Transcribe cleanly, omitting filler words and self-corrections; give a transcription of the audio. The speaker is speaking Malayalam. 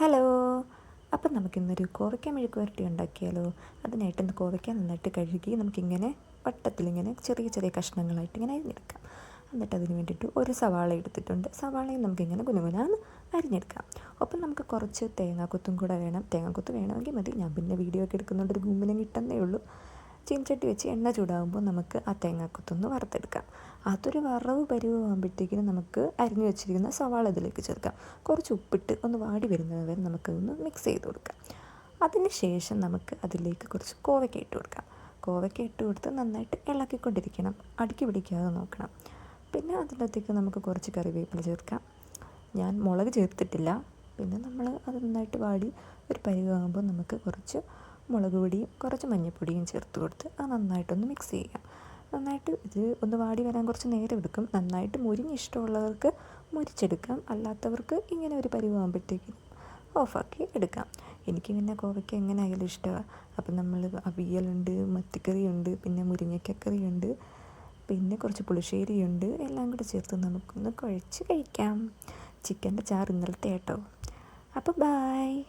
ഹലോ. അപ്പം നമുക്കിന്നൊരു കോവയ്ക്ക മെഴുക്ക് പുരട്ടി ഉണ്ടാക്കിയാലോ? അതിനായിട്ട് ഇന്ന് കോവയ്ക്ക നന്നായിട്ട് കഴുകി നമുക്കിങ്ങനെ വട്ടത്തിലിങ്ങനെ ചെറിയ ചെറിയ കഷ്ണങ്ങളായിട്ട് ഇങ്ങനെ അരിഞ്ഞെടുക്കാം. എന്നിട്ട് അതിന് വേണ്ടിയിട്ട് ഒരു സവാള എടുത്തിട്ടുണ്ട്. സവാളയും നമുക്കിങ്ങനെ കുനുകുനാന്ന് അരിഞ്ഞെടുക്കാം. ഒപ്പം നമുക്ക് കുറച്ച് തേങ്ങാക്കൊത്തും കൂടെ വേണം. തേങ്ങാക്കൊത്ത് വേണമെങ്കിൽ മതി, ഞാൻ പിന്നെ വീഡിയോ ഒക്കെ എടുക്കുന്നുണ്ട്, ഒരു ഗൂമിനെ കിട്ടുന്നേ ഉള്ളൂ. ചീനച്ചട്ടി വെച്ച് എണ്ണ ചൂടാകുമ്പോൾ നമുക്ക് ആ തേങ്ങാക്കൊത്തൊന്ന് വറുത്തെടുക്കാം. അതൊരു വറവ് പരുവാകുമ്പോഴത്തേക്കിനും നമുക്ക് അരിഞ്ഞു വെച്ചിരിക്കുന്ന സവാള ഇതിലേക്ക് ചേർക്കാം. കുറച്ച് ഉപ്പിട്ട് ഒന്ന് വാടി വരുന്നത് വരെ നമുക്കതൊന്ന് മിക്സ് ചെയ്ത് കൊടുക്കാം. അതിന് ശേഷം നമുക്ക് അതിലേക്ക് കുറച്ച് കോവയ്ക്ക ഇട്ട് കൊടുക്കാം. കോവയ്ക്ക ഇട്ട് കൊടുത്ത് നന്നായിട്ട് ഇളക്കിക്കൊണ്ടിരിക്കണം, അടുക്കി പിടിക്കാതെ നോക്കണം. പിന്നെ അതിനകത്തേക്ക് നമുക്ക് കുറച്ച് കറിവേപ്പില ചേർക്കാം. ഞാൻ മുളക് ചേർത്തിട്ടില്ല. പിന്നെ നമ്മൾ അത് നന്നായിട്ട് വാടി ഒരു പരുവാകുമ്പോൾ നമുക്ക് കുറച്ച് മുളക് പൊടിയും കുറച്ച് മഞ്ഞൾപ്പൊടിയും ചേർത്ത് കൊടുത്ത് അത് നന്നായിട്ടൊന്ന് മിക്സ് ചെയ്യാം. നന്നായിട്ട് ഇത് ഒന്ന് വാടി വരാൻ കുറച്ച് നേരം എടുക്കും. നന്നായിട്ട് മുരിഞ്ഞ് ഇഷ്ടമുള്ളവർക്ക് മുരിച്ചെടുക്കാം, അല്ലാത്തവർക്ക് ഇങ്ങനെ ഒരു പരുവാകുമ്പോഴത്തേക്കും ഓഫാക്കി എടുക്കാം. എനിക്ക് പിന്നെ കോവയ്ക്ക എങ്ങനെ ആയാലും ഇഷ്ടമാണ്. അപ്പം നമ്മൾ അവിയലുണ്ട്, മത്തിക്കറിയുണ്ട്, പിന്നെ മുരിങ്ങയ്ക്കക്കറിയുണ്ട്, പിന്നെ കുറച്ച് പുളിശ്ശേരിയുണ്ട്, എല്ലാം കൂടെ ചേർത്ത് നമുക്കൊന്ന് കുഴച്ച് കഴിക്കാം. ചിക്കൻ്റെ ചാറ് ഇന്നലത്തെ കേട്ടോ. അപ്പോൾ ബായ്.